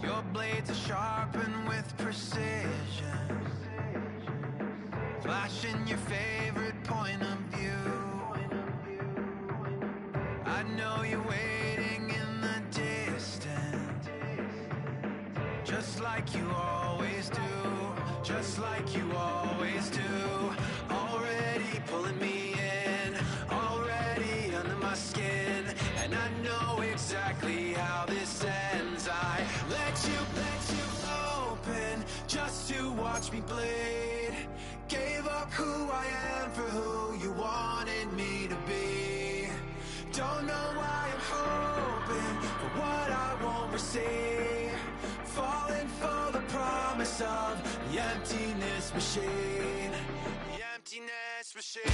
Your blades are sharpened with precision, flashing your favorite point of view. I know you're waiting in the distance, just like you always do, just like you always do. Already pulling me in, already under my skin, and I know exactly how this ends. I let you open just to watch me bleed. Gave up who I am for who you wanted me to be. Don't know why I'm hoping for what I won't receive. Falling for the promise of the emptiness machine. The emptiness machine.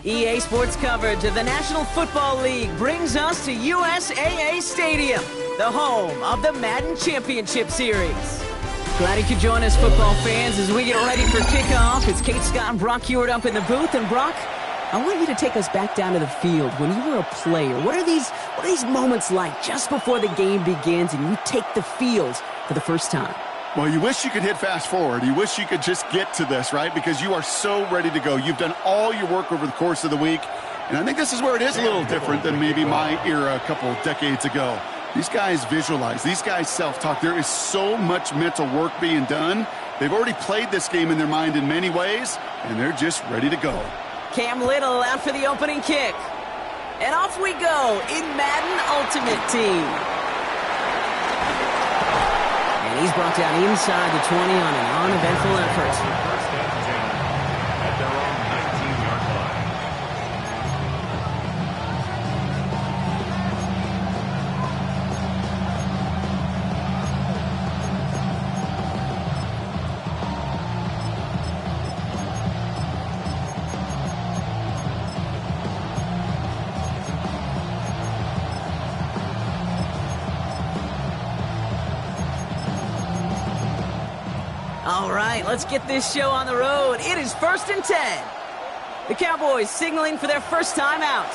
EA Sports coverage of the National Football League brings us to USAA Stadium, the home of the Madden Championship Series. Glad you could join us, football fans, as we get ready for kickoff. It's Kate Scott and Brock Hewitt up in the booth. And Brock, I want you to take us back down to the field when you were a player. What are these moments like just before the game begins and you take the field for the first time? Well, you wish you could hit fast forward. You wish you could just get to this, right? Because you are so ready to go. You've done all your work over the course of the week. And I think this is where it is a little different than maybe my era a couple decades ago. These guys visualize. These guys self-talk. There is so much mental work being done. They've already played this game in their mind in many ways, and they're just ready to go. Cam Little out for the opening kick. And off we go in Madden Ultimate Team. And he's brought down inside the 20 on an uneventful effort. First down, 10 at their own 19-yard line. All right, let's get this show on the road. It is 1st and 10. The Cowboys signaling for their first time out.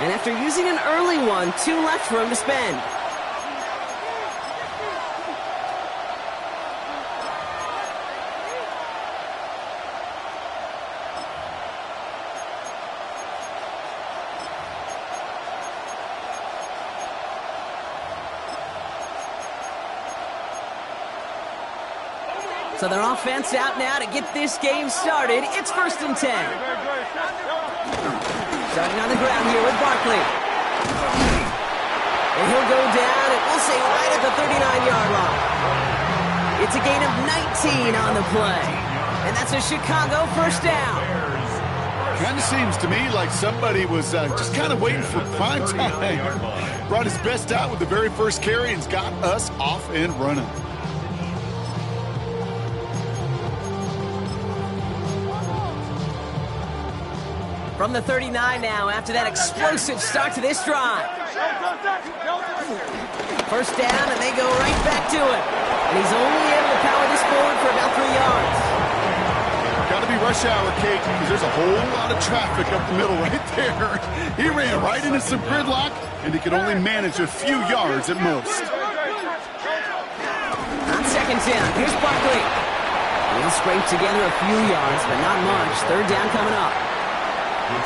And after using an early one, 2 left for him to spend. So their offense out now to get this game started. It's 1st and 10. Starting on the ground here with Barkley. And he'll go down, and we'll say right at the 39-yard line. It's a gain of 19 on the play. And that's a Chicago first down. Kind of seems to me like somebody was just kind of waiting for prime time. Brought his best out with the very first carry and's got us off and running. From the 39 now after that explosive start to this drive. First down, and they go right back to it. And he's only able to power this forward for about 3 yards. Got to be rush hour, Kate, because there's a whole lot of traffic up the middle right there. He ran right into some gridlock, and he could only manage a few yards at most. On second down, here's Barkley. He'll scrape together a few yards, but not much. Third down coming up.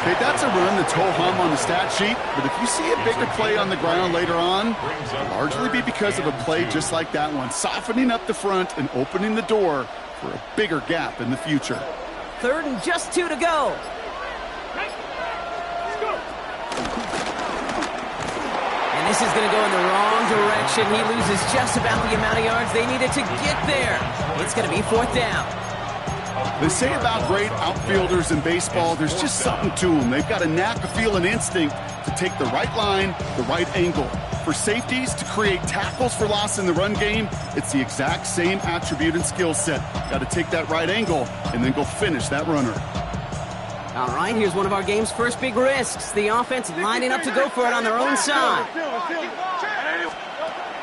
Okay, that's a run that's ho-hum on the stat sheet, but if you see a bigger play on the ground later on, it'll largely be because of a play just like that one, softening up the front and opening the door for a bigger gap in the future. Third and just 2 to go. And this is going to go in the wrong direction. He loses just about the amount of yards they needed to get there. It's going to be fourth down. They say about great outfielders in baseball, there's just something to them. They've got a knack, a feel, and instinct to take the right line, the right angle. For safeties, to create tackles for loss in the run game, it's the exact same attribute and skill set. Got to take that right angle and then go finish that runner. All right, here's one of our game's first big risks. The offense lining up to go for it on their own side.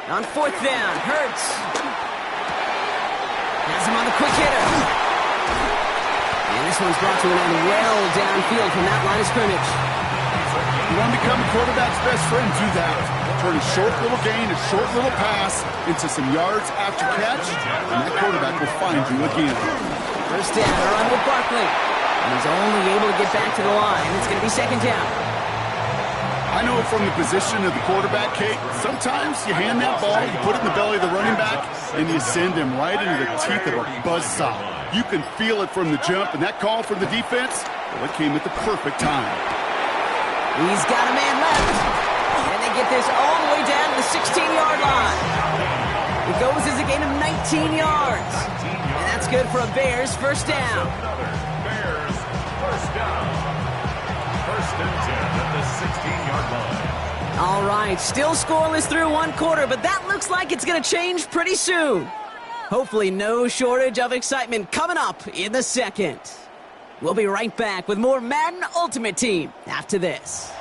On fourth down, Hurts has him on the quick hitter. And this one's brought to an end well downfield from that line of scrimmage. You want to become a quarterback's best friend, do that. Turn a short little gain, a short little pass into some yards after catch, and that quarterback will find you again. First down, a run with Barkley. And he's only able to get back to the line. It's going to be second down. I know from the position of the quarterback, Kate, sometimes you hand that ball, you put it in the belly of the running back, and you send him right into the teeth of a buzzsaw. You can feel it from the jump, and that call from the defense, well, it came at the perfect time. He's got a man left. And they get this all the way down to the 16-yard line. It goes as a gain of 19 yards. And that's good for a Bears first down. Bears first down. First and 10 at the 16-yard line. All right, still scoreless through one quarter, but that looks like it's going to change pretty soon. Hopefully no shortage of excitement coming up in the second. We'll be right back with more Madden Ultimate Team after this.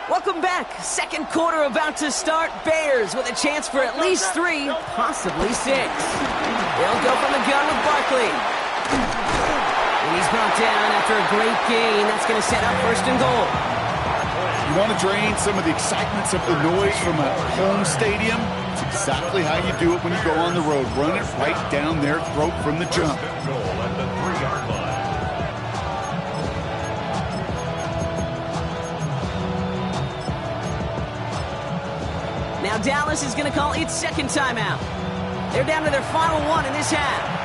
Welcome back. Second quarter about to start. Bears with a chance for at least 3, possibly 6. They'll go from the gun with Barkley. And he's brought down after a great gain. That's going to set up first and goal. You want to drain some of the excitement, some of the noise from a home stadium? It's exactly how you do it when you go on the road. Run it right down their throat from the jump. Goal at the 3-yard line. Now Dallas is going to call its second timeout. They're down to their final one in this half.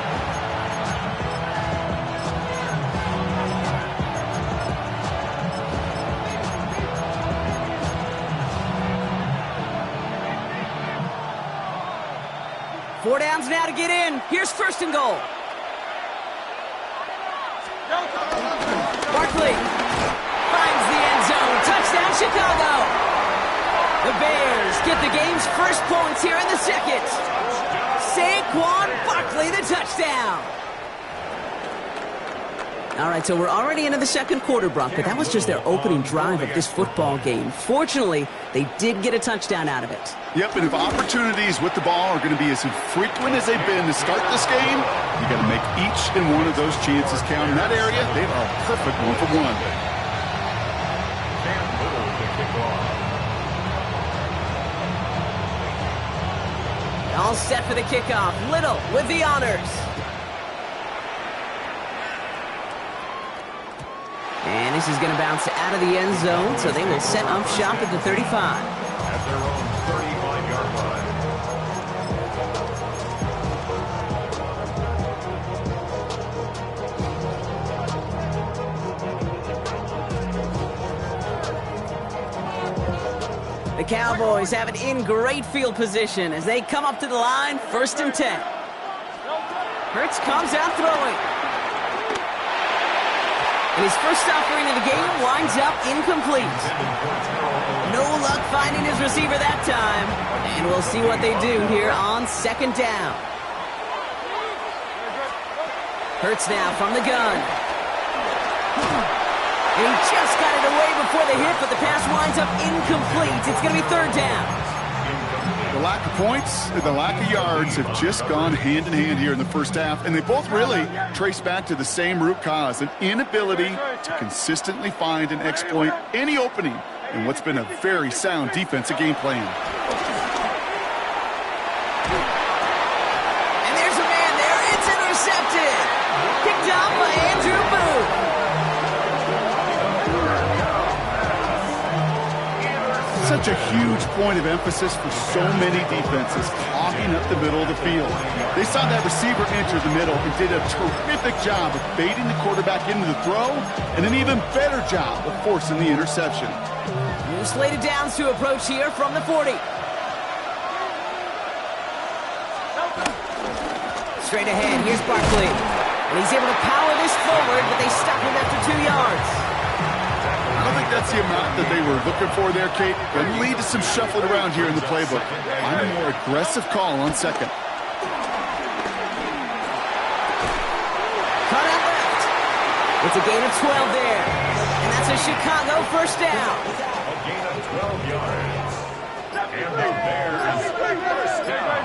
Four downs now to get in. Here's first and goal. Barkley finds the end zone. Touchdown, Chicago. The Bears get the game's first points here in the second. Saquon Barkley, the touchdown. All right, so we're already into the second quarter, Brock, but that was just their opening drive of this football game. Fortunately, they did get a touchdown out of it. Yep, and if opportunities with the ball are going to be as infrequent as they've been to start this game, you got to make each and one of those chances count. In that area, they are a perfect 1-for-1. Cam Little to kick off. All set for the kickoff. Little with the honors. And this is going to bounce out of the end zone, so they will set up shop at the 35. At their own 35-yard line. The Cowboys have it in great field position as they come up to the line, 1st and 10. Hurts comes out throwing. And his first offering of the game winds up incomplete. No luck finding his receiver that time. And we'll see what they do here on 2nd down. Hurts now from the gun. And he just got it away before the hit, but the pass winds up incomplete. It's going to be 3rd down. The lack of points, the lack of yards have just gone hand in hand here in the first half, and they both really trace back to the same root cause, an inability to consistently find and exploit any opening in what's been a very sound defensive game plan. And there's a man there. It's intercepted. Picked up by Andrew Booth. Such a huge point of emphasis for so many defenses, clogging up the middle of the field. They saw that receiver enter the middle and did a terrific job of baiting the quarterback into the throw, and an even better job of forcing the interception. New slated downs to approach here from the 40. Straight ahead, here's Barkley. And he's able to power this forward, but they stop him after 2 yards. I don't think that's the amount that they were looking for there, Kate. Going to lead to some shuffling around here in the playbook. Find a more aggressive call on 2nd. Cut out left. It's a gain of 12 there. And that's a Chicago 1st down. A gain of 12 yards. And the Bears 1st down.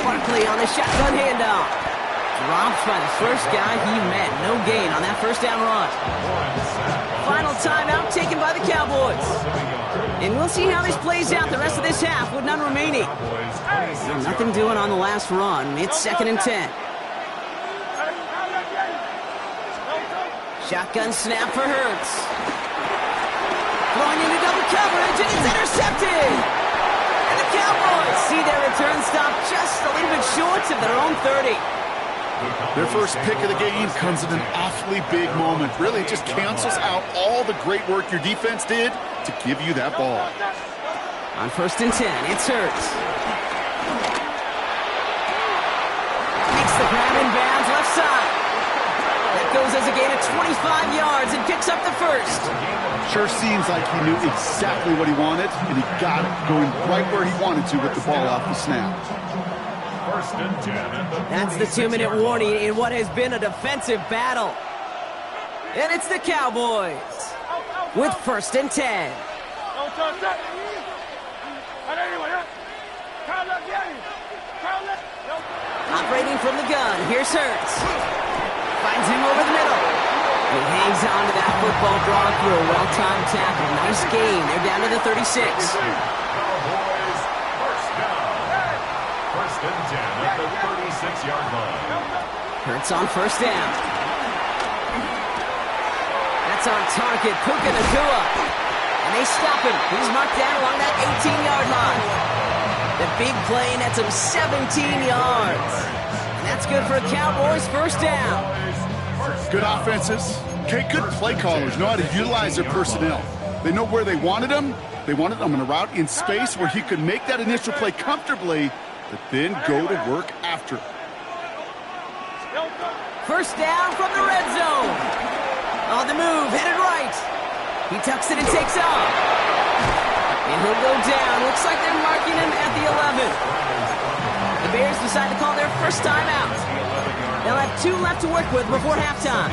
Barkley on the shotgun handoff. Dropped by the first guy he met. No gain on that 1st down run. Final timeout taken by the Cowboys. And we'll see how this plays out the rest of this half with none remaining. Nothing doing on the last run. It's 2nd and 10. Shotgun snap for Hurts. Throwing into double coverage, and it's intercepted. And the Cowboys see their return stop just a little bit short of their own 30. Their first pick of the game comes at an awfully big moment. Really, it just cancels out all the great work your defense did to give you that ball. On 1st and 10, it's Hurts. Makes the grab in bounds left side. That goes as a gain of 25 yards and picks up the 1st. Sure seems like he knew exactly what he wanted, and he got it going right where he wanted to with the ball off the snap. 1st and 10 at the That's the 2-minute warning in what has been a defensive battle. And it's the Cowboys with 1st and 10. Operating from the gun, here's Hurts. Finds him over the middle. He hangs on to that football, drawn through a well-timed tackle. Nice gain. They're down to the 36. Cowboys 1st down. 1st and 10 at the 36-yard line. Hurts on 1st down. That's on target. Puka Nacua. And they stop him. He's marked down along that 18-yard line. The big play nets him 17 yards. And that's good for a Cowboys 1st down. Good offenses. Okay, good play callers know how to utilize their personnel. They know where they wanted them. They wanted them on a route in space where he could make that initial play comfortably, but then go to work after. 1st down from the red zone. On the move, headed right. He tucks it and takes off. And he'll go down. Looks like they're marking him at the 11. The Bears decide to call their 1st timeout. They'll have 2 left to work with before halftime.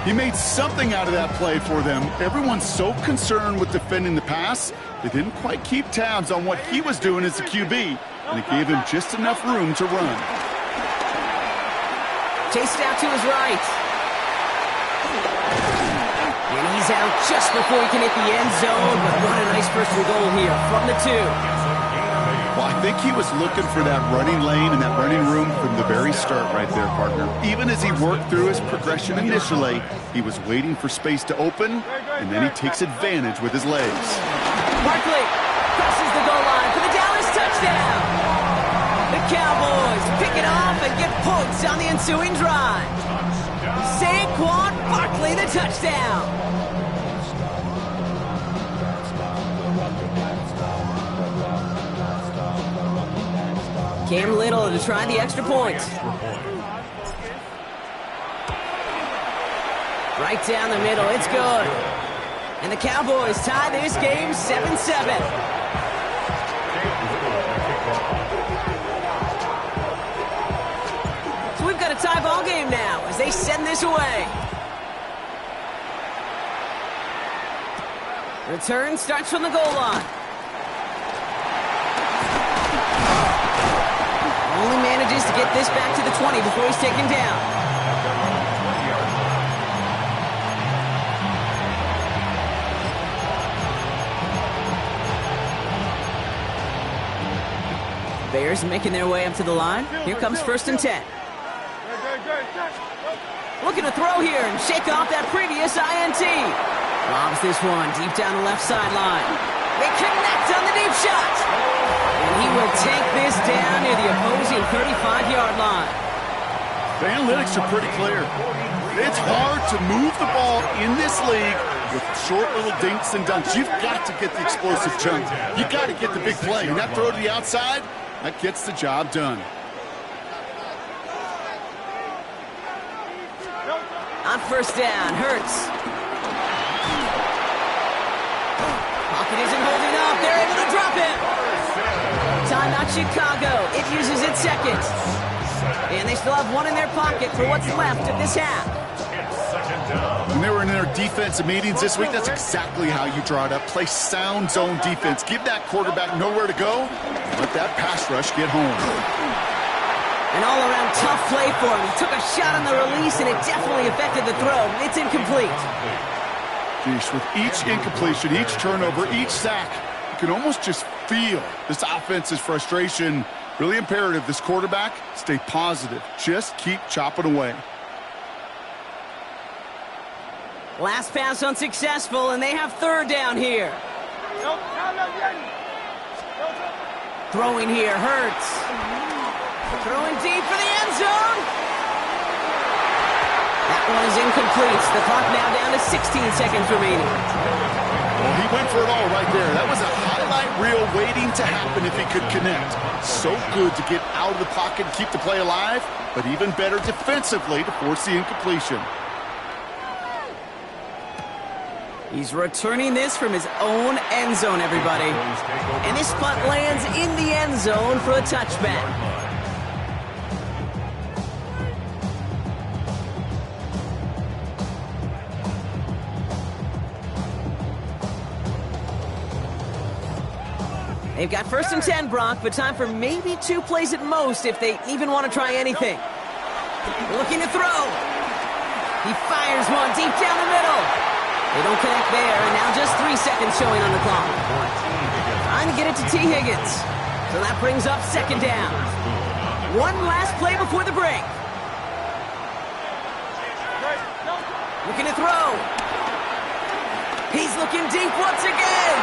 He made something out of that play for them. Everyone's so concerned with defending the pass, they didn't quite keep tabs on what he was doing as a QB, and it gave him just enough room to run. Chased out to his right. And he's out just before he can hit the end zone, but what a nice first and goal here from the 2. Well, I think he was looking for that running lane and that running room from the very start right there, partner. Even as he worked through his progression initially, he was waiting for space to open, and then he takes advantage with his legs. Barkley crosses the goal line for the Dallas touchdown. The Cowboys pick it off and get points on the ensuing drive. Saquon Barkley, the touchdown. Cam Little to try the extra point. Right down the middle, it's good. And the Cowboys tie this game 7-7. So we've got a tie ball game now as they send this away. Return starts from the goal line. Only manages to get this back to the 20 before he's taken down. Bears making their way up to the line. Here comes 1st and 10. Looking to throw here and shake off that previous INT. Lobs this one deep down the left sideline. They connect on the deep shot. And he will take this down near the opposing 35-yard line. The analytics are pretty clear. It's hard to move the ball in this league with short little dinks and dunks. You've got to get the explosive jump. You've got to get the big play. And that throw to the outside, that gets the job done. On 1st down, Hurts. Pocket isn't holding up. They're able to drop it. Timeout Chicago. It uses its second. And they still have one in their pocket for what's left of this half. When they were in their defensive meetings this week, that's exactly how you draw it up. Play sound zone defense. Give that quarterback nowhere to go. Let that pass rush get home. An all-around tough play for him. He took a shot on the release, and it definitely affected the throw. It's incomplete. Geez, with each incompletion, each turnover, each sack, you can almost just feel this offense's frustration. Really imperative, this quarterback, stay positive. Just keep chopping away. Last pass unsuccessful, and they have 3rd down here. Throwing here, Hurts. Throwing deep for the end zone. That one is incomplete. The clock now down to 16 seconds remaining. Well, he went for it all right there. That was a highlight reel waiting to happen if he could connect. So good to get out of the pocket and keep the play alive, but even better defensively to force the incompletion. He's returning this from his own end zone, everybody. And this punt lands in the end zone for a touchback. They've got 1st and 10, Brock, but time for maybe 2 plays at most if they even want to try anything. Looking to throw. He fires one deep down the middle. They don't connect there, and now just 3 seconds showing on the clock. Trying to get it to T. Higgins. So that brings up 2nd down. One last play before the break. Looking to throw. He's looking deep once again.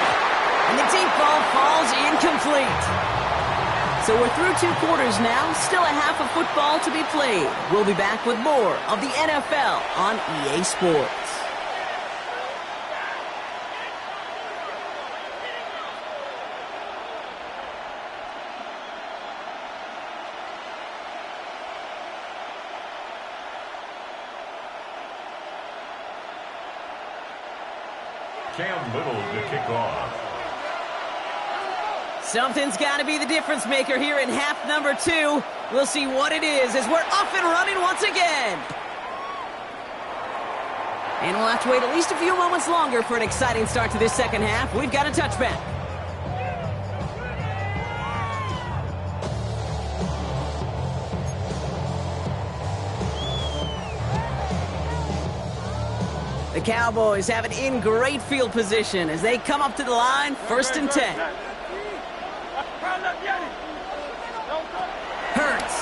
And the deep ball falls incomplete. So we're through 2 quarters now. Still a half of football to be played. We'll be back with more of the NFL on EA Sports. Cam Little to kick off. Something's got to be the difference maker here in half number 2. We'll see what it is as we're off and running once again. And we'll have to wait at least a few moments longer for an exciting start to this second half. We've got a touchback. The Cowboys have it in great field position as they come up to the line, 1st and 10. Hurts.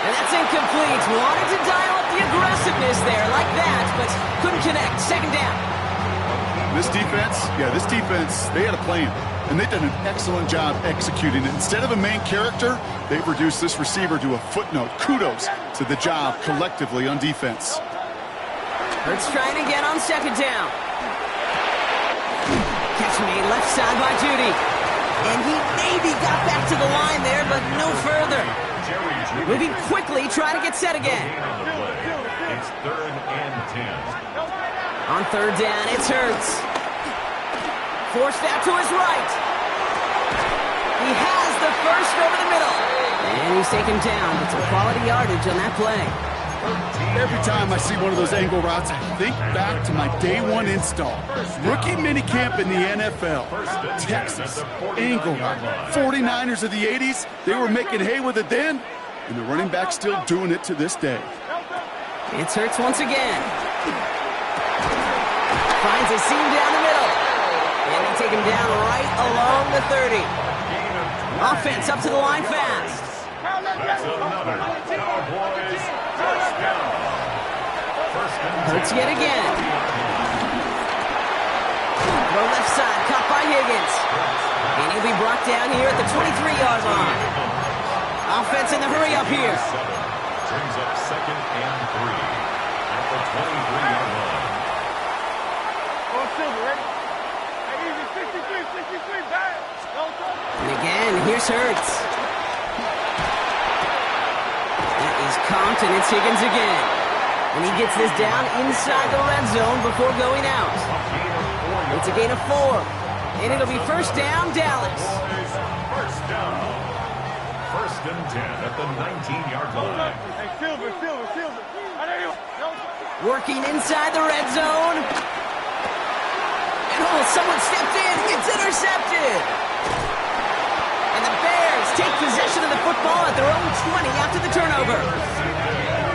And that's incomplete. Wanted to dial up the aggressiveness there like that, but couldn't connect. 2nd down. This defense, they had a plan, and they've done an excellent job executing it. Instead of a main character, they've reduced this receiver to a footnote. Kudos to the job collectively on defense. Hurts trying again on 2nd down. Catch made left side by Judy. And he maybe got back to the line there, but no further. Moving quickly, trying to get set again. It's 3rd and 10. On 3rd down, it's Hurts. Forced out to his right. He has the first over the middle. And he's taken down, but some quality yardage on that play. Every time I see one of those angle routes, I think back to my day one install. Rookie minicamp in the NFL. Texas, angle route. 49ers of the 80s, they were making hay with it then, and the running back's still doing it to this day. It's Hurts once again. Finds a seam down the middle. And they take him down right along the 30. Offense up to the line fast. That's another Cowboys first down. Hurts yet again. The left side, caught by Higgins. And he'll be brought down here at the 23-yard line. Offense in the hurry up here. Brings up 2nd and 3 at the 23-yard line. And again, here's Hurts. That is Compton. It's Higgins again. And he gets this down inside the red zone before going out. It's a gain of 4. And it'll be first down, Dallas. First down. 1st and 10 at the 19-yard line. Working inside the red zone. And oh, someone stepped in. It's intercepted. And the Bears take possession of the football at their own 20 after the turnover.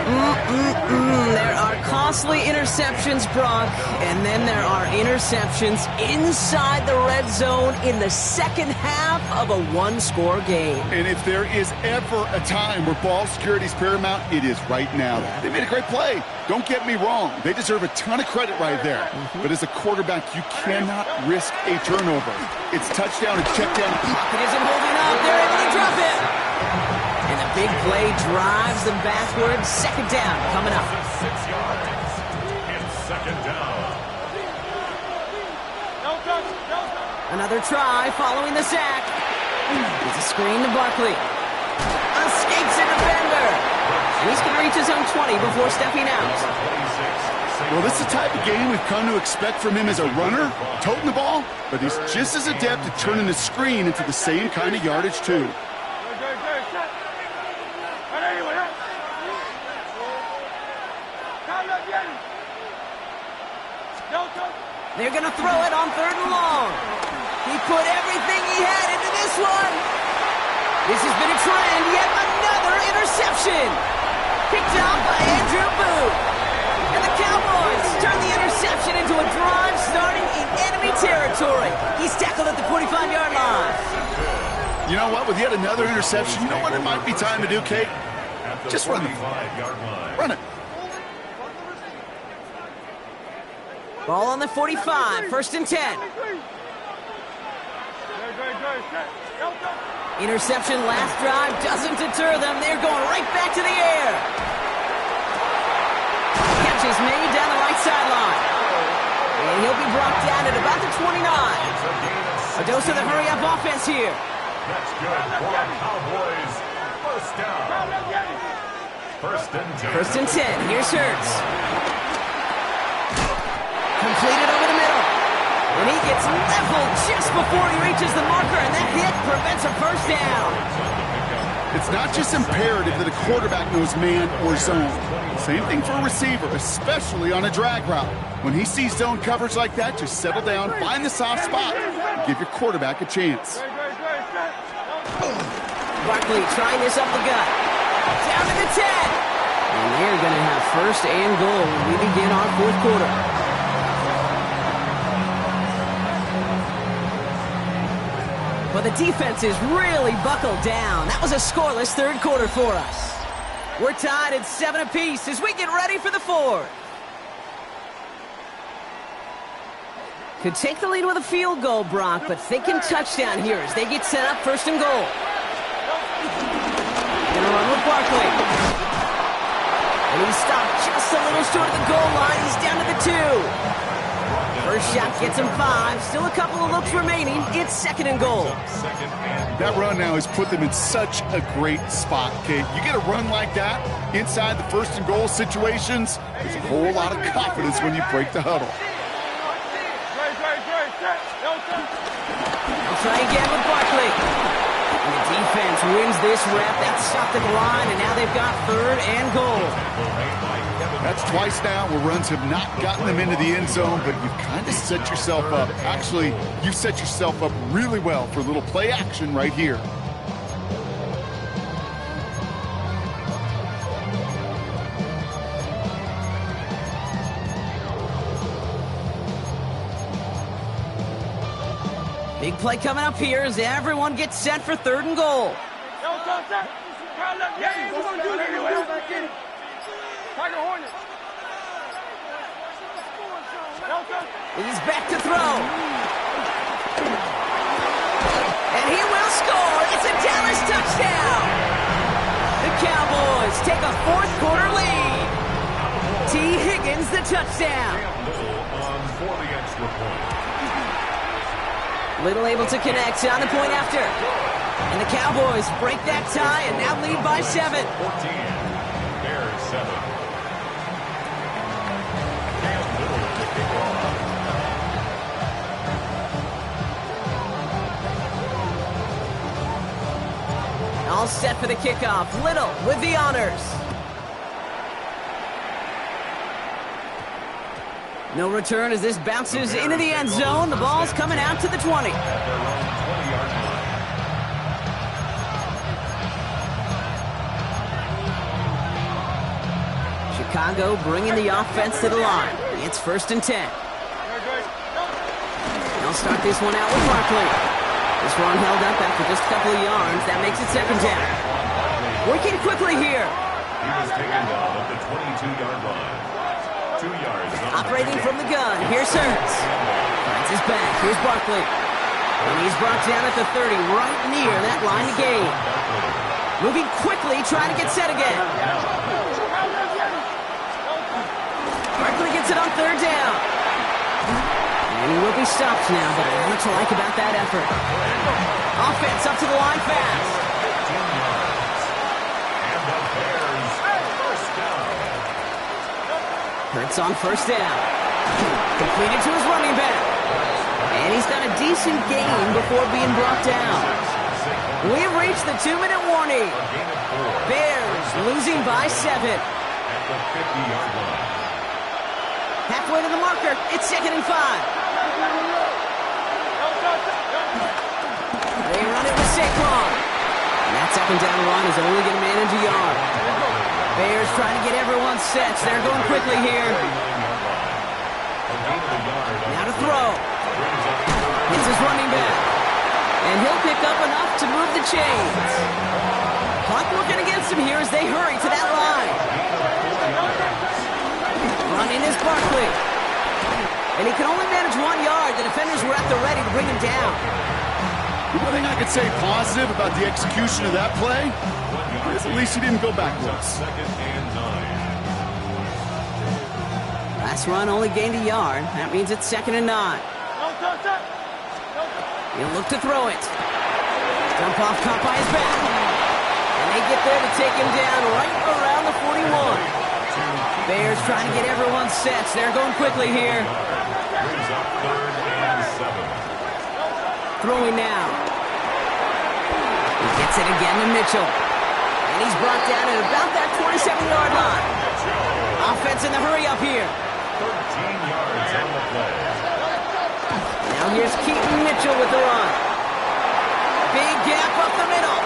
There are costly interceptions, Brock, and then there are interceptions inside the red zone in the second half of a one-score game. And if there is ever a time where ball security is paramount, it is right now. They made a great play. Don't get me wrong. They deserve a ton of credit right there. But as a quarterback, you cannot risk a turnover. It's touchdown and check down. Pocket isn't holding up. They're able to drop it. And the big play drives them backwards. 2nd down coming up. 6 yards. It's 2nd down. Another try following the sack. It's a screen to Barkley. Escapes a defender. And he's going to reach his own 20 before stepping out. Well, this is the type of game we've come to expect from him as a runner, toting the ball, but he's just as adept at turning the screen into the same kind of yardage, too. They're going to throw it on 3rd and long. He put everything he had into this one. This has been a trend. Yet another interception. Picked up by Andrew Booth. And the Cowboys turn the interception into a drive starting in enemy territory. He's tackled at the 45-yard line. You know what? With yet another interception, you know what it might be time to do, Kate? Just run the ball. Run it. Ball on the 45, 1st and 10. Interception last drive doesn't deter them. They're going right back to the air. Catch is made down the right sideline. And he'll be brought down at about the 29. A dose of the hurry-up offense here. That's good for Cowboys. First down. 1st and 10. 1st and 10. Here's Hurts. Completed over the middle. And he gets leveled just before he reaches the marker, and that hit prevents a first down. It's not just imperative that a quarterback knows man or zone. Same thing for a receiver, especially on a drag route. When he sees zone coverage like that, just settle down, find the soft spot, and give your quarterback a chance. Barkley trying this up the gut. Down to the 10. And they're going to have 1st and goal when we begin our 4th quarter. Well, the defense is really buckled down. That was a scoreless 3rd quarter for us. We're tied at 7 apiece as we get ready for the 4th. Could take the lead with a field goal, Brock, but thinking touchdown here as they get set up 1st and goal. Gonna run with Barkley. And he's stopped just a little short of the goal line. He's down to the 2. First shot gets him 5. Still a couple of looks remaining. It's 2nd and goal. That run now has put them in such a great spot, Kate. You get a run like that inside the 1st and goal situations, there's a whole lot of confidence when you break the huddle. They'll try again with Barkley. And the defense wins this rep. That's stopped at the line, and now they've got 3rd and goal. That's twice now where runs have not gotten them into the end zone, but you've kind of set yourself up. Actually, you set yourself up really well for a little play action right here. Big play coming up here as everyone gets set for 3rd and goal. He's back to throw. And he will score. It's a Dallas touchdown. The Cowboys take a 4th quarter lead. T. Higgins the touchdown. For the extra point. Little able to connect on the point after. And the Cowboys break that tie and now lead by 7. 14. Bears 7. Cam Little to kick off. All set for the kickoff. Little with the honors. No return as this bounces into the end zone. The ball's coming out to the 20. At their own 20-yard line. Chicago bringing the offense to the line. It's 1st and 10. They'll start this one out with Barkley. This run held up after just a couple of yards. That makes it 2nd down. Working quickly here. He was taken down at the 22-yard line. 2 yards. Operating from the gun. Here's Hurts. Finds his back. Here's Barkley. And he's brought down at the 30, right near that line of game. Moving quickly, trying to get set again. Barkley gets it on 3rd down. And he will be stopped now, but what to like about that effort? Offense up to the line fast. 15 yards. And the Bears first down. Hurts on 1st down. Completed to his running back. And he's got a decent gain before being brought down. We've reached the 2-minute warning. Bears losing by 7. At the 50-yard line. Halfway to the marker. It's 2nd and 5. They run it with Saquon. And that 2nd down run is only going to manage a yard. Bears trying to get everyone set. They're going quickly here. Now to throw. It's his running back. And he'll pick up enough to move the chains. Clock working against him here as they hurry to that line. Running is Barkley. And he can only manage 1 yard. The defenders were at the ready to bring him down. The one thing I could say positive about the execution of that play is at least he didn't go backwards. 2nd and 9. Last run only gained a yard. That means it's 2nd and 9. He'll look to throw it. Dump off caught by his back. And they get there to take him down right around the 41. Bears trying to get everyone set. They're going quickly here. Brings up 3rd and 7. Throwing now. He gets it again to Mitchell. And he's brought down at about that 27-yard line. Offense in the hurry up here. 13 yards on the play. Now here's Keaton Mitchell with the run. Big gap up the middle.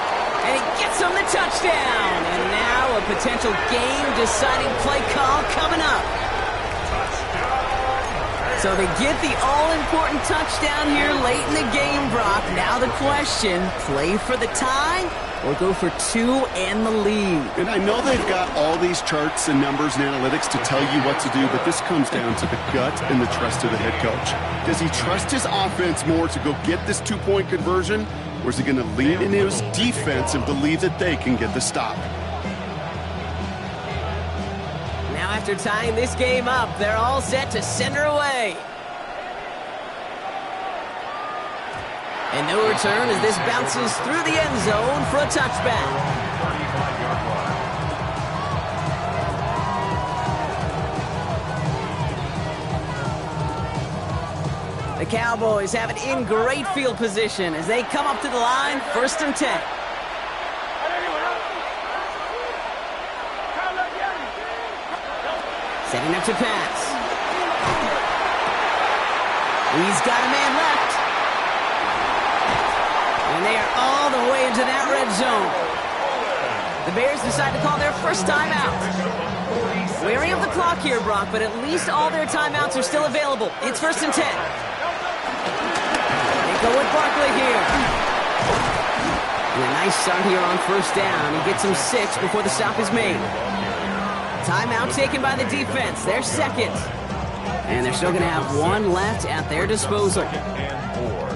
And he gets him the touchdown. And now a potential game-deciding play call coming up. So they get the all-important touchdown here late in the game, Brock. Now the question, play for the tie or go for 2 and the lead? And I know they've got all these charts and numbers and analytics to tell you what to do, but this comes down to the gut and the trust of the head coach. Does he trust his offense more to go get this 2-point conversion, or is he going to lean into his defense and believe that they can get the stop? Now after tying this game up, they're all set to send her away. And no return as this bounces through the end zone for a touchback. 35-yard line. The Cowboys have it in great field position as they come up to the line, 1st and 10. Setting up to pass. He's got a man left. And they are all the way into that red zone. The Bears decide to call their first timeout. Wary of the clock here, Brock, but at least all their timeouts are still available. It's 1st and 10. They go with Barkley here. And a nice start here on 1st down. He gets him 6 before the stop is made. Timeout taken by the defense. They're 2nd. And they're still going to have 1 left at their disposal.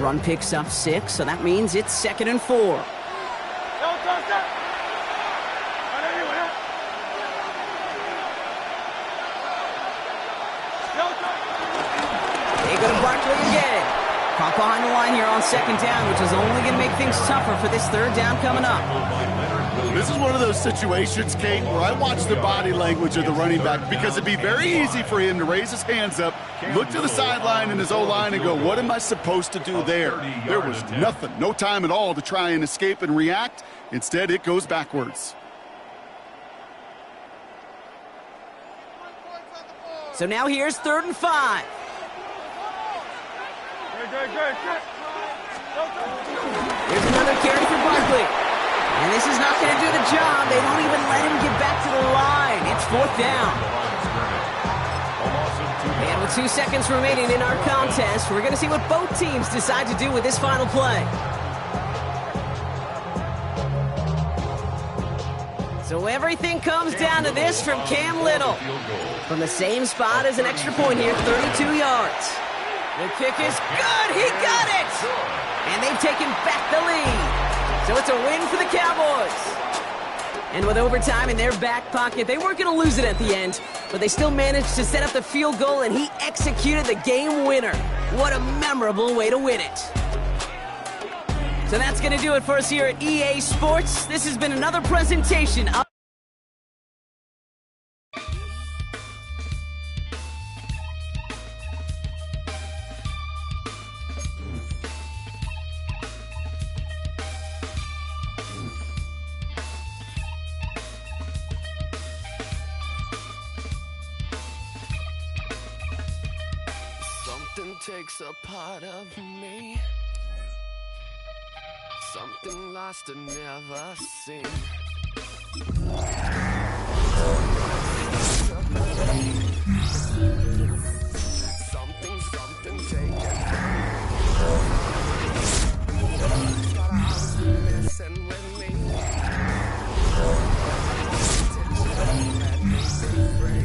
Run picks up 6, so that means it's 2nd and 4. They go to Barkley again. Caught behind the line here on 2nd down, which is only going to make things tougher for this 3rd down coming up. This is one of those situations, Kate, where I watch the body language of the running back because it'd be very easy for him to raise his hands up, look to the sideline in his O-line and go, what am I supposed to do there? There was nothing, no time at all to try and escape and react. Instead, it goes backwards. So now here's 3rd and 5. Here's another carry for Barkley. And this is not going to do the job. They don't even let him get back to the line. It's 4th down. And with 2 seconds remaining in our contest, we're going to see what both teams decide to do with this final play. So everything comes down to this from Cam Little. From the same spot as an extra point here, 32 yards. The kick is good. He got it. And they've taken back the lead. So it's a win for the Cowboys. And with overtime in their back pocket, they weren't going to lose it at the end, but they still managed to set up the field goal, and he executed the game winner. What a memorable way to win it. So that's going to do it for us here at EA Sports. This has been another presentation of takes a part of me, something lost and never seen. Something taken from me, messing with me. Let me be free.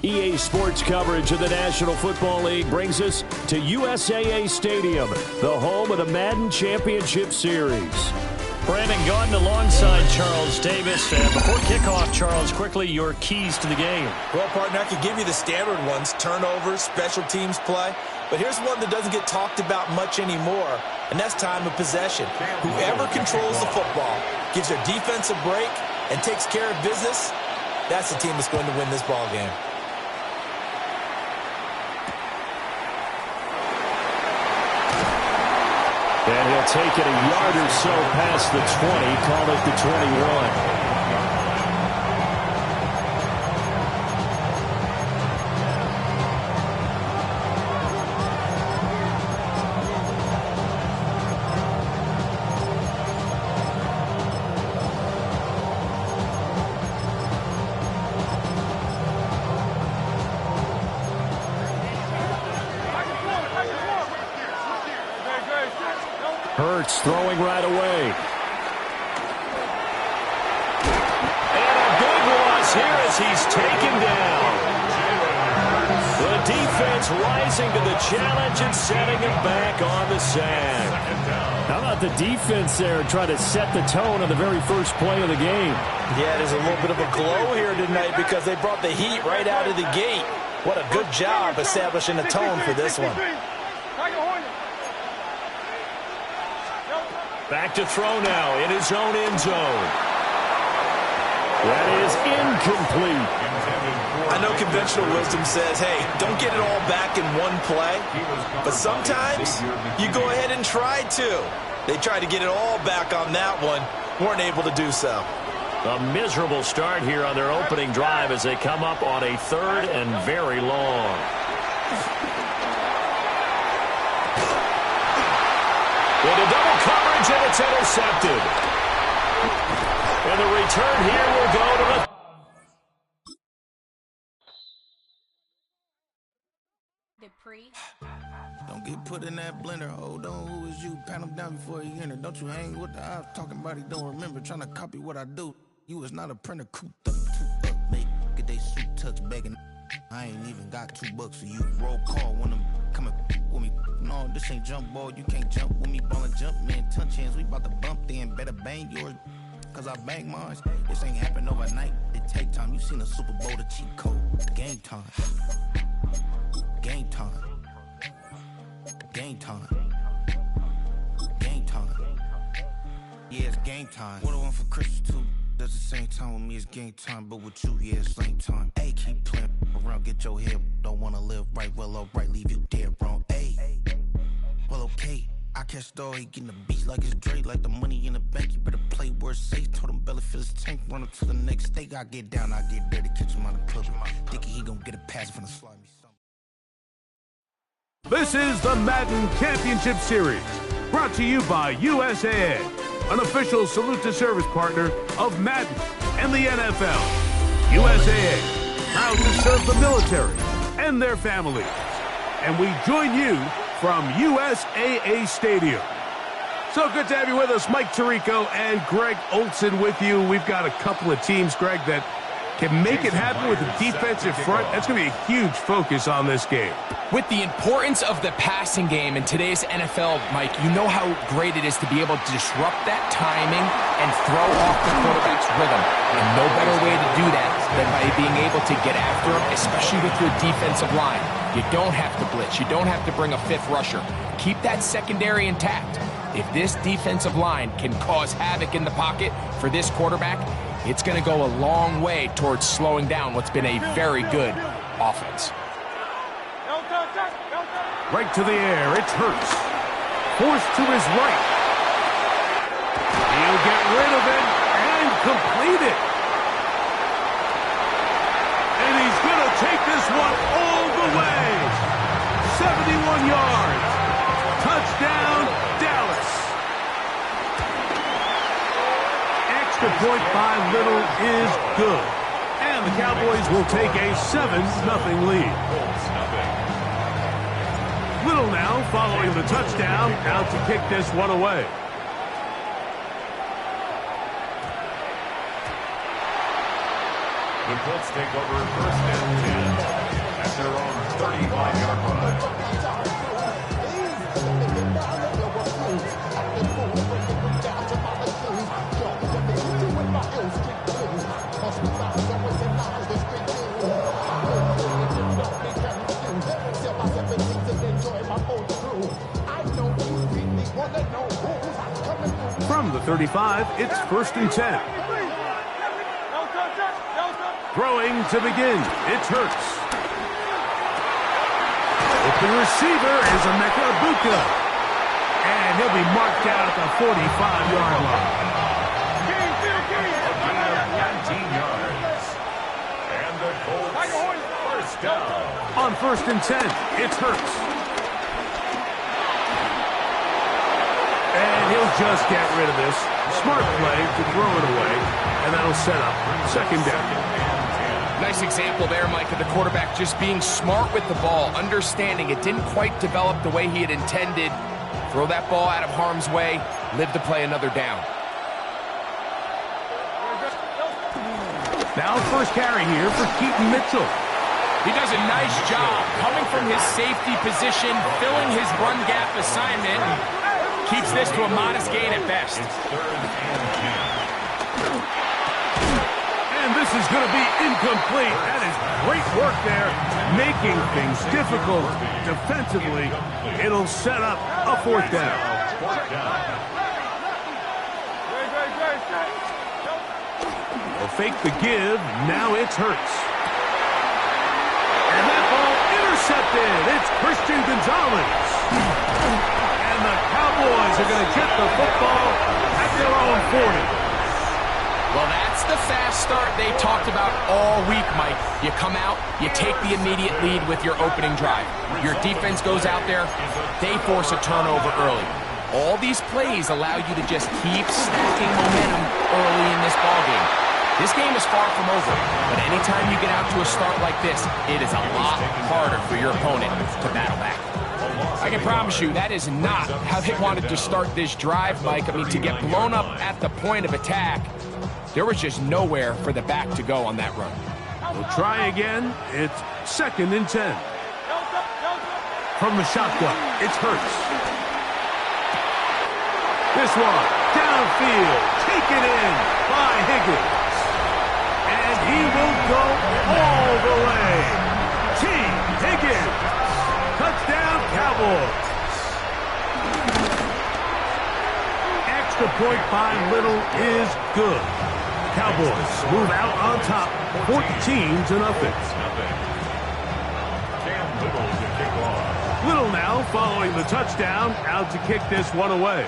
EA Sports coverage of the National Football League brings us to USAA Stadium, the home of the Madden Championship Series. Brandon Gaudin alongside Charles Davis. And before kickoff, Charles, quickly, your keys to the game. Well, partner, I could give you the standard ones, turnovers, special teams play. But here's one that doesn't get talked about much anymore, and that's time of possession. Whoever controls the football, gives their defense a break, and takes care of business, that's the team that's going to win this ball game. And he'll take it a yard or so past the 20, call it the 21. Hurts throwing right away. And a big loss here as he's taken down. The defense rising to the challenge and setting him back on the sack. How about the defense there trying to set the tone on the very first play of the game? Yeah, there's a little bit of a glow here tonight because they brought the heat right out of the gate. What a good job establishing a tone for this one. Back to throw now in his own end zone. That is incomplete. I know conventional wisdom says, hey, don't get it all back in one play. But sometimes you go ahead and try to. They tried to get it all back on that one. Weren't able to do so. A miserable start here on their opening drive as they come up on a 3rd and very long. Into double coverage, and it's intercepted. And the return here will go to the... Don't get put in that blender. Hold on, who is you? Pat him down before he enter. Don't you hang with the ops talking about he don't remember. Trying to copy what I do. You is not a printer. Cooped up, toot up, mate. Get they suit tucks begging. I ain't even got $2 for you. Roll call when I'm coming with me. No, this ain't jump ball. You can't jump with me. Ballin' jump, man. Touch hands. We about to bump then. Better bang yours. Cause I bang mine. This ain't happen overnight. It take time. You seen a Super Bowl, the cheat code. Game time. Game time. Game time. Game time. Yeah, it's game time. What I want for Christmas too. That's the same time with me, it's game time. But with you, yeah, it's same time. Hey, keep playing around, get your head. Don't wanna live right, well, alright, leave you dead wrong. Hey, well, okay. I catch the dog, he getting the beat like it's Dre, like the money in the bank. You better play where it's safe. Told him belly fill his tank, run up to the next stake. I get down, I get dirty, catch him on the club. Thinking he gon' get a pass from the slime. This is the Madden Championship Series, brought to you by USAA, an official salute-to-service partner of Madden and the NFL. USAA, proud to serve the military and their families. And we join you from USAA Stadium. So good to have you with us, Mike Tirico and Greg Olson with you. We've got a couple of teams, Greg, that can make it happen with the defensive front. That's going to be a huge focus on this game. With the importance of the passing game in today's NFL, Mike, you know how great it is to be able to disrupt that timing and throw off the quarterback's rhythm. And no better way to do that than by being able to get after him, especially with your defensive line. You don't have to blitz. You don't have to bring a fifth rusher. Keep that secondary intact. If this defensive line can cause havoc in the pocket for this quarterback, it's going to go a long way towards slowing down what's been a very good offense. Right to the air, it's Hurts. Forced to his right. He'll get rid of it and complete it. And he's going to take this one all the way. 71 yards. Touchdown, Dallas. Extra point by Little is good. And the Cowboys will take a 7-0 lead. Little now following the touchdown, out to kick this one away. The Colts take over first and 10 at their own 35-yard line. From the 35, it's first and 10. Throwing to begin, it's Hurts. Open receiver is Emeka Egbuka. And he'll be marked out at the 45-yard line. A gain of 19 yards. And the Colts first down. On first and 10, it's Hurts. And he'll just get rid of this. Smart play to throw it away, and that'll set up second down. Nice example there, Mike, of the quarterback just being smart with the ball, understanding it didn't quite develop the way he had intended. Throw that ball out of harm's way, live to play another down. Now first carry here for Keaton Mitchell. He does a nice job coming from his safety position, filling his run gap assignment. Keeps this to a modest gain at best. And this is going to be incomplete. That is great work there, making things difficult defensively. It'll set up a fourth down. They'll fake the give. Now it's Hurts. And that ball intercepted. It's Christian Gonzalez. And the Cowboys are going to get the football at their own 40. Well, that's the fast start they talked about all week, Mike. You come out, you take the immediate lead with your opening drive. Your defense goes out there, they force a turnover early. All these plays allow you to just keep stacking momentum early in this ballgame. This game is far from over, but anytime you get out to a start like this, it is a lot harder for your opponent to battle back. I can promise you that is not how they wanted to start this drive, Mike. I mean, to get blown up at the point of attack, there was just nowhere for the back to go on that run. We'll try again. It's second and 10. From the shotgun, it's Hurts. This one, downfield, taken in by Higgins. And he will go all the way. T. Higgins. Touchdown, Cowboys. Extra point by Little is good. Cowboys move out on top, 14-0. Little now following the touchdown, out to kick this one away.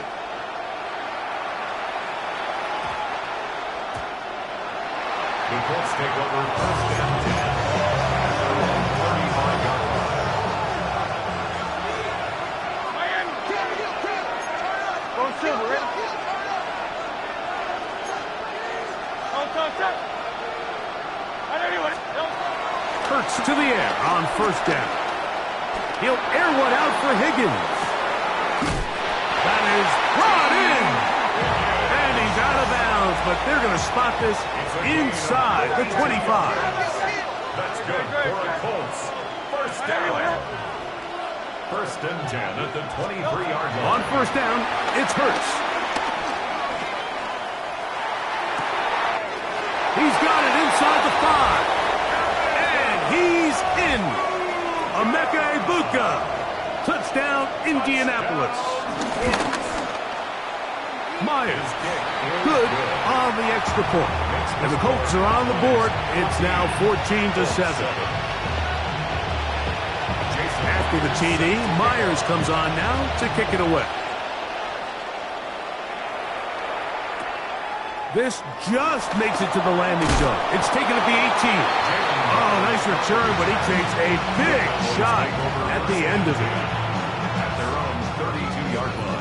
The Colts take over first and 10. 35-yard line. Hurts to the air on first down. He'll air one out for Higgins. That is brought in. And he's out of bounds, but they're going to spot this inside the 25. That's good for the Colts. First down. First and 10 at the 23-yard line. On first down, it's Hurts. He's got it inside the 5. And he's in. Emeka Egbuka. Touchdown, Indianapolis. Myers, good on the extra point. And the Colts are on the board. It's now 14-7. After the TD, Myers comes on now to kick it away. This just makes it to the landing zone. It's taken at the 18. Oh, nice return, but he takes a big shot at the end of it. At their own 32-yard line.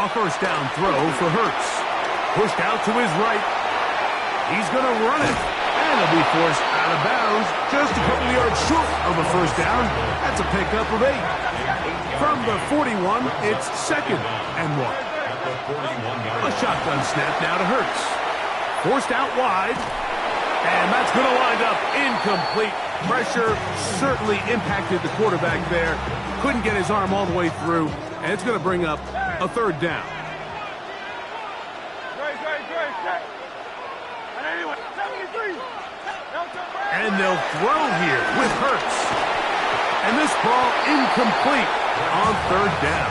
A first down throw for Hurts. Pushed out to his right. He's going to run it. And he'll be forced out of bounds just a couple yards short of a first down. That's a pickup of 8. From the 41, it's second and 1. A shotgun snap now to Hurts. Forced out wide. And that's going to wind up incomplete. Pressure certainly impacted the quarterback there. Couldn't get his arm all the way through. And it's going to bring up a third down. And they'll throw here with Hurts. And this ball incomplete on third down.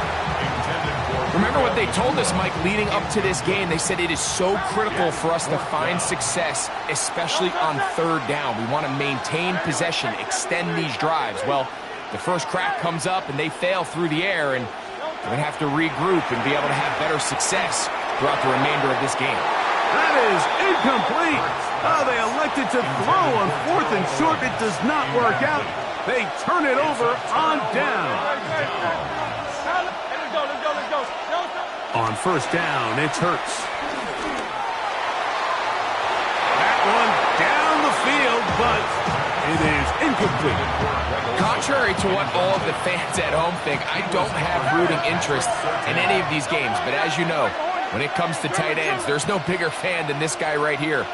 Remember what they told us, Mike, leading up to this game. They said it is so critical for us to find success, especially on third down. We want to maintain possession, extend these drives. Well, the first crack comes up and they fail through the air, and we're going to have to regroup and be able to have better success throughout the remainder of this game. That is incomplete. Oh, they elected to throw on 4th and short. It does not work out. They turn it over on down. On first down, it's Hurts. That one down the field, but it is incomplete. Contrary to what all of the fans at home think, I don't have rooting interest in any of these games. But as you know, when it comes to tight ends, there's no bigger fan than this guy right here.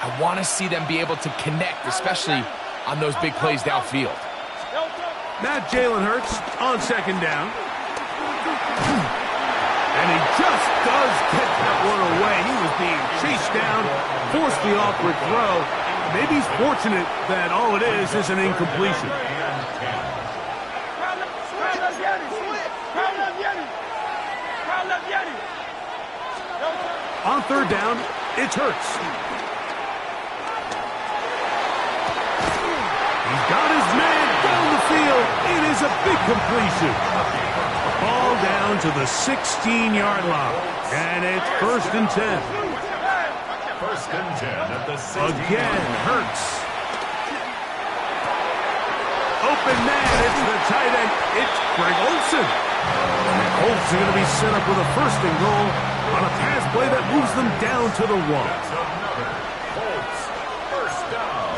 I want to see them be able to connect, especially on those big plays downfield. Now Jalen Hurts on second down. And he just does get that one away. He was being chased down, forced the awkward throw. Maybe he's fortunate that all it is an incompletion. On third down, it's Hurts. He's got his man down the field. It is a big completion. Ball down to the 16-yard line. And it's 1st and 10. 1st and 10 at the 16. Again, Hurts. Open man, it's the tight end. It's Greg Olsen. And Colts are going to be set up with a 1st and goal on a pass play that moves them down to the 1. Colts, 1st down.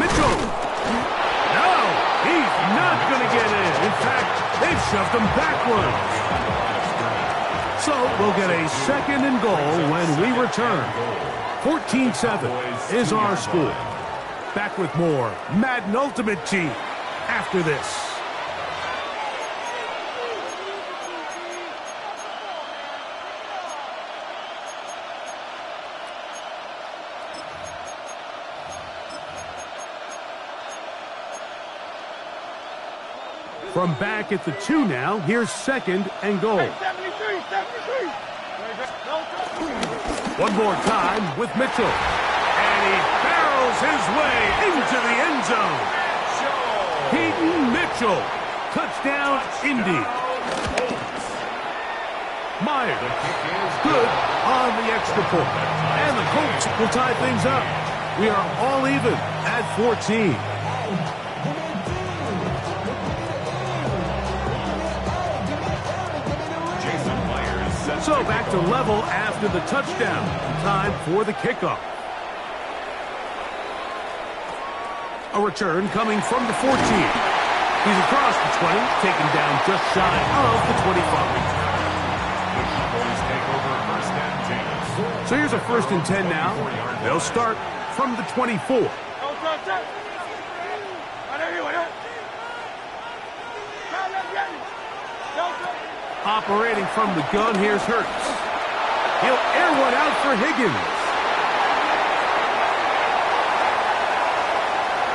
Mitchell. No, he's not going to get in. In fact, they've shoved him backwards. So we'll get a 2nd and goal when we return. 14-7 is our score. Back with more Madden Ultimate Team after this. From back at the 2 now, here's 2nd and goal. One more time with Mitchell. And he barrels his way into the end zone. Peyton Mitchell. Touchdown, Indy. Myers. Good on the extra point. And the Colts will tie things up. We are all even at 14. So back to level after the touchdown. Time for the kickoff. A return coming from the 14. He's across the 20, taken down just shy of the 25. So here's a 1st and 10 now. They'll start from the 24. Operating from the gun, here's Hurts. He'll air one out for Higgins.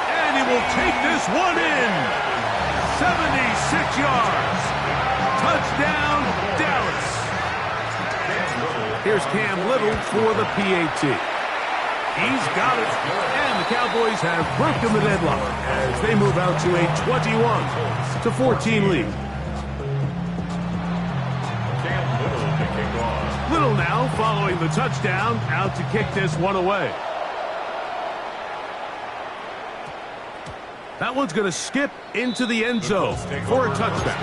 And he will take this one in. 76 yards. Touchdown, Dallas. Here's Cam Little for the PAT. He's got it. And the Cowboys have broken the deadlock as they move out to a 21-14 lead. Little now following the touchdown, out to kick this one away. That one's going to skip into the end zone for a touchdown.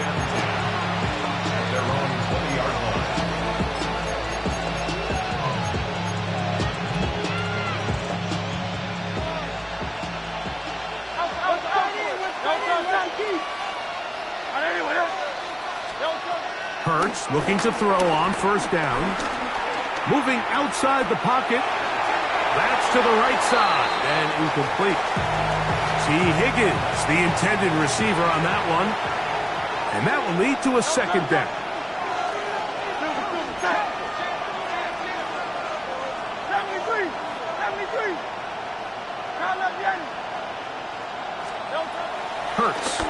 Hurts looking to throw on first down. Moving outside the pocket. That's to the right side and incomplete. T. Higgins, the intended receiver on that one. And that will lead to a second down. Hurts.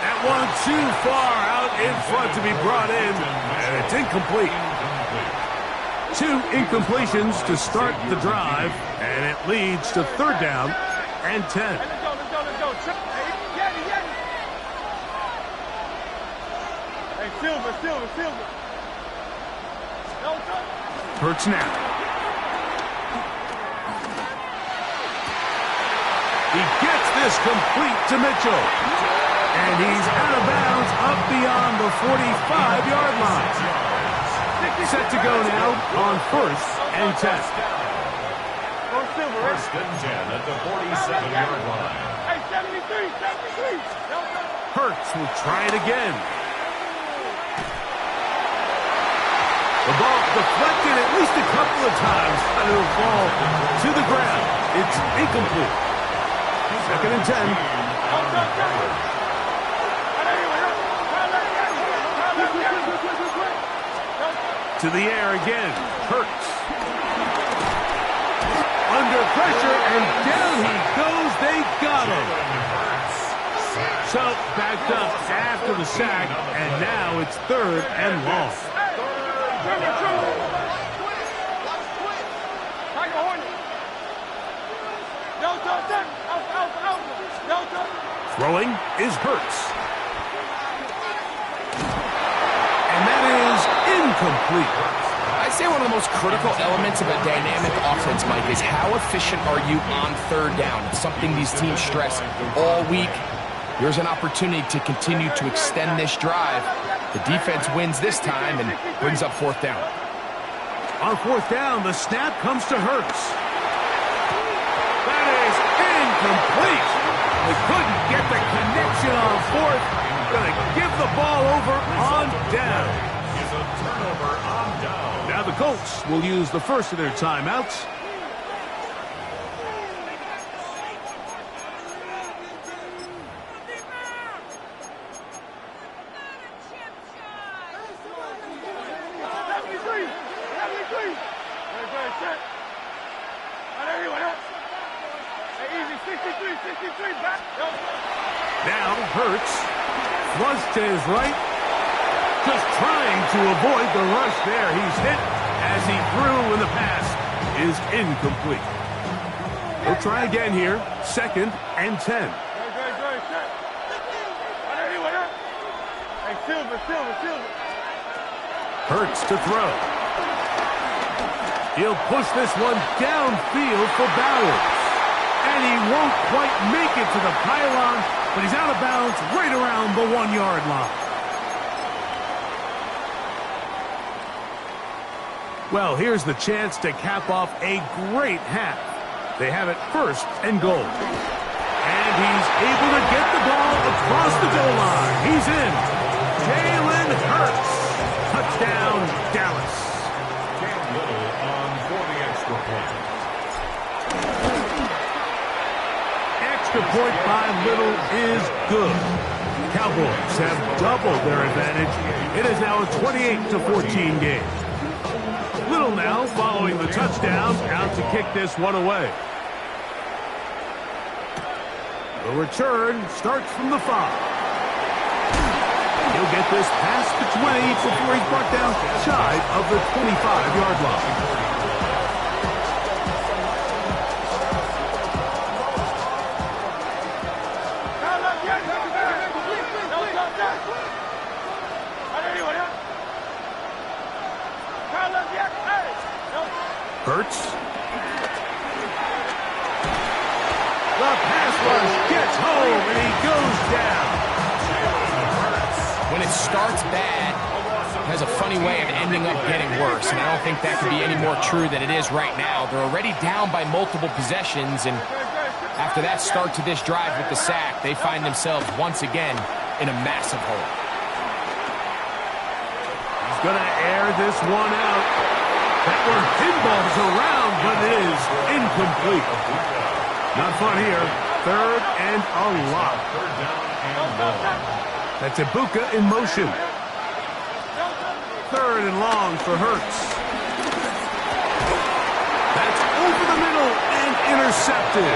That one too far out in front to be brought in, and it's incomplete. 2 incompletions to start the drive, and it leads to third down and 10. Hurts now. He gets this complete to Mitchell. And he's out of bounds up beyond the 45-yard line. Set to go now on first and 10. First and 10 at the 47-yard line. Hurts will try it again. The ball deflected at least a couple of times, and it'll fall to the ground. It's incomplete. Second and 10. To the air again. Hurts. Under pressure, and down he goes. They got him. So backed up after the sack, and now it's third and long. Throwing is Hurts. And that is incomplete. I'd say one of the most critical elements of a dynamic offense, Mike, is how efficient are you on third down? It's something these teams stress all week. Here's an opportunity to continue to extend this drive. The defense wins this time and brings up fourth down. On fourth down, the snap comes to Hurts. That is incomplete. They couldn't get the connection on fourth. Going to give the ball over on down. Is a turnover on down. Now the Colts will use the first of their timeouts. Now Hurts flushed to his right, just trying to avoid the rush there. He's hit as he threw, and the pass is incomplete. He'll try again here, second and 10. Hurts to throw. He'll push this one downfield for Bowers. And he won't quite make it to the pylon, but he's out of bounds right around the 1-yard line. Well, here's the chance to cap off a great half. They have it first and goal. And he's able to get the ball across the goal line. He's in. Jalen Hurts. Touchdown, Dallas. Cam Little on for the extra point. Extra point by Little is good. Cowboys have doubled their advantage. It is now a 28-14 game. Little now following the touchdown, out to kick this one away. The return starts from the 5. He'll get this past the 20 before he's brought down shy of the 25-yard line. Hurts. The pass rush gets home, and he goes down. When it starts bad, it has a funny way of ending up getting worse, and I don't think that could be any more true than it is right now. They're already down by multiple possessions, and After that start to this drive with the sack, they find themselves once again in a massive hole. He's going to air this one out. That one pinballs around, but it is incomplete. Not fun here. Third and a lot. That's Ibuka in motion. Third and long for Hurts. That's over the middle and intercepted.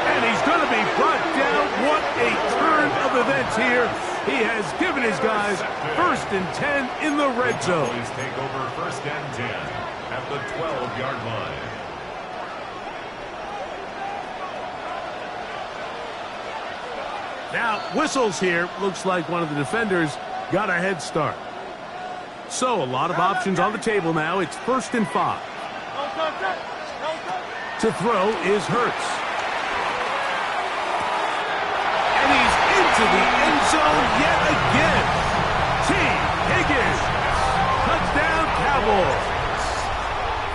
And he's going to be brought down. What a turn of events here. He has given his guys 1st and 10 in the red zone. Please take over 1st and 10 at the 12-yard line. Now, whistles here. Looks like one of the defenders got a head start. So, a lot of options on the table now. It's 1st and 5. To throw is Hurts. And he's into the end zone yet again. T. Higgins. Touchdown, Cowboys.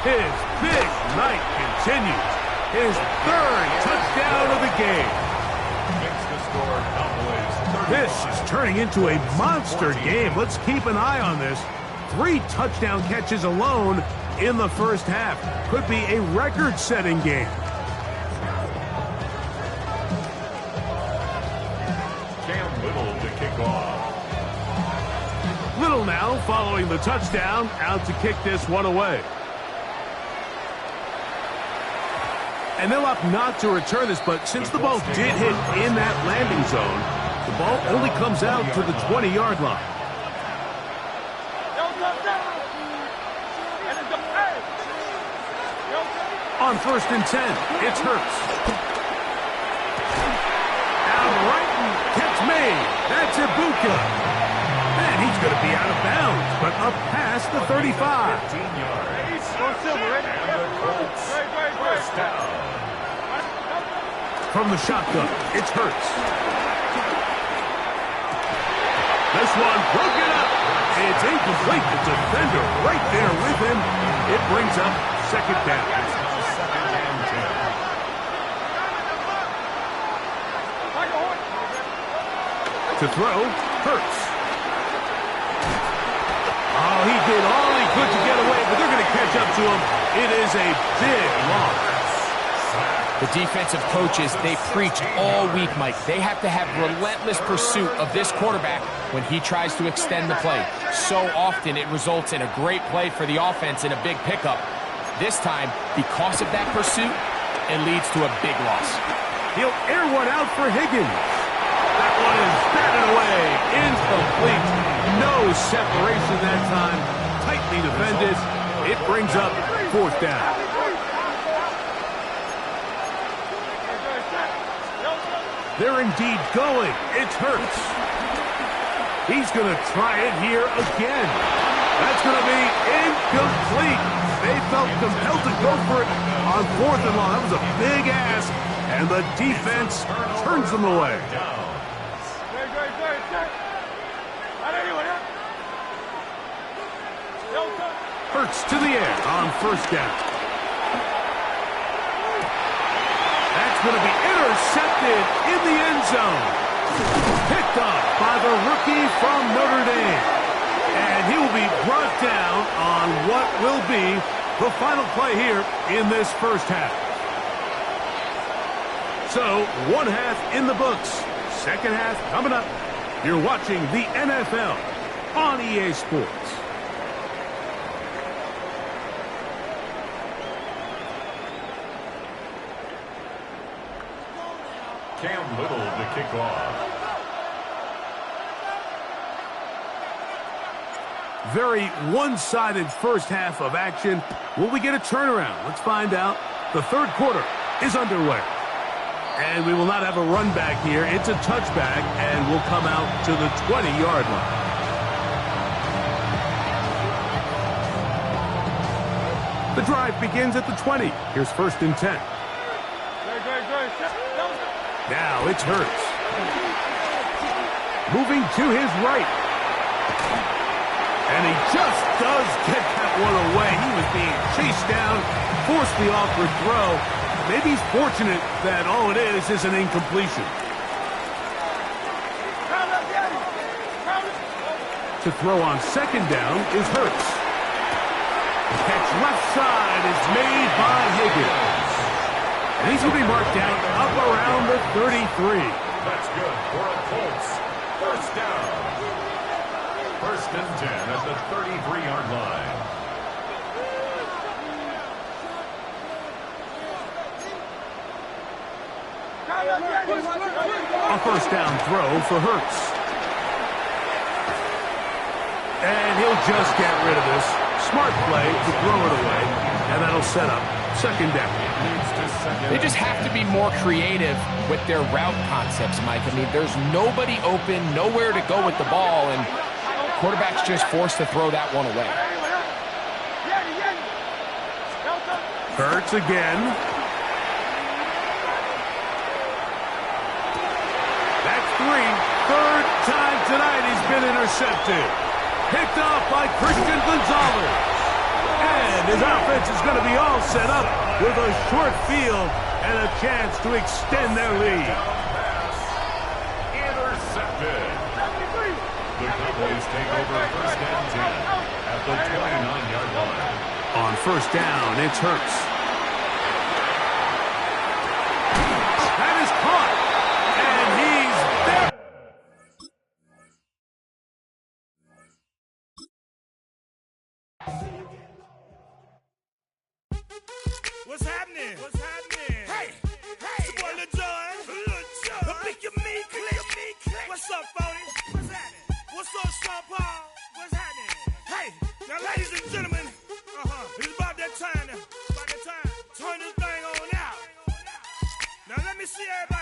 His big night continues. His 3rd touchdown of the game. This is turning into a monster game. Let's keep an eye on this. 3 touchdown catches alone in the first half. Could be a record-setting game. Cam Little to kick off. Little now following the touchdown, out to kick this one away. And they'll opt not to return this, but since the ball did hit in that landing zone, the ball only comes out to the 20-yard line. On 1st and 10, it's Hurts. Out right and catch made. That's Ibuka. And he's going to be out of bounds, but up past the 35. 15 yards. And the Colts. 1st down. From the shotgun, it's Hurts. This one broken up. It's incomplete. The defender right there with him. It brings up 2nd down. To throw, Hurts. Oh, he did all he could to get away, but they're going to catch up to him. It is a big loss. The defensive coaches, they preach all week, Mike. They have to have relentless pursuit of this quarterback when he tries to extend the play. So often it results in a great play for the offense and a big pickup. This time, because of that pursuit, it leads to a big loss. He'll air one out for Higgins. That one is batted away. Incomplete. No separation that time. Tightly defended. It brings up 4th down. They're indeed going. It's Hurts. He's going to try it here again. That's going to be incomplete. They felt compelled to go for it on 4th and long. That was a big ask, and the defense turns them away. Hurts to the air on 1st down. That's going to be intercepted in the end zone. Picked up by the rookie from Notre Dame. And he will be brought down on what will be the final play here in this first half. So, 1 half in the books. 2nd half coming up. You're watching the NFL on EA Sports. Cam Little to kick off. Very one-sided first half of action. Will we get a turnaround? Let's find out. The 3rd quarter is underway. And we will not have a run back here. It's a touchback, and we'll come out to the 20-yard line. The drive begins at the 20. Here's 1st and 10. Now it's Hurts. Moving to his right. And he just does get that one away. He was being chased down, forced the awkward throw, Maybe he's fortunate that all it is an incompletion. To throw on second down is Hurts. Catch left side is made by Higgins. And he's going to be marked down up around the 33. That's good for a Colts. First down. 1st and 10 at the 33-yard line. A first down throw for Hurts. And he'll just get rid of this. Smart play to throw it away. And that'll set up second down. They just have to be more creative with their route concepts, Mike. I mean, there's nobody open, nowhere to go with the ball, and quarterback's just forced to throw that one away. Hurts again. That's 3. 3rd time tonight he's been intercepted. Picked off by Christian Gonzalez. And his offense is going to be all set up with a short field and a chance to extend their lead. Intercepted. The Cowboys take over 1st and 10 at the 29-yard line. On first down, it's Hurts. That is caught. And he's there. What's happening? What's happening? Hey, hey, it's your boy Lil Jon. Lil Jon. Pick your meat, click. What's up, Phony? What's happening? What's up, Sean Paul? What's happening? Hey, now, ladies and gentlemen, it's about that time now. About that time. Turn this thing on out. Now, let me see everybody.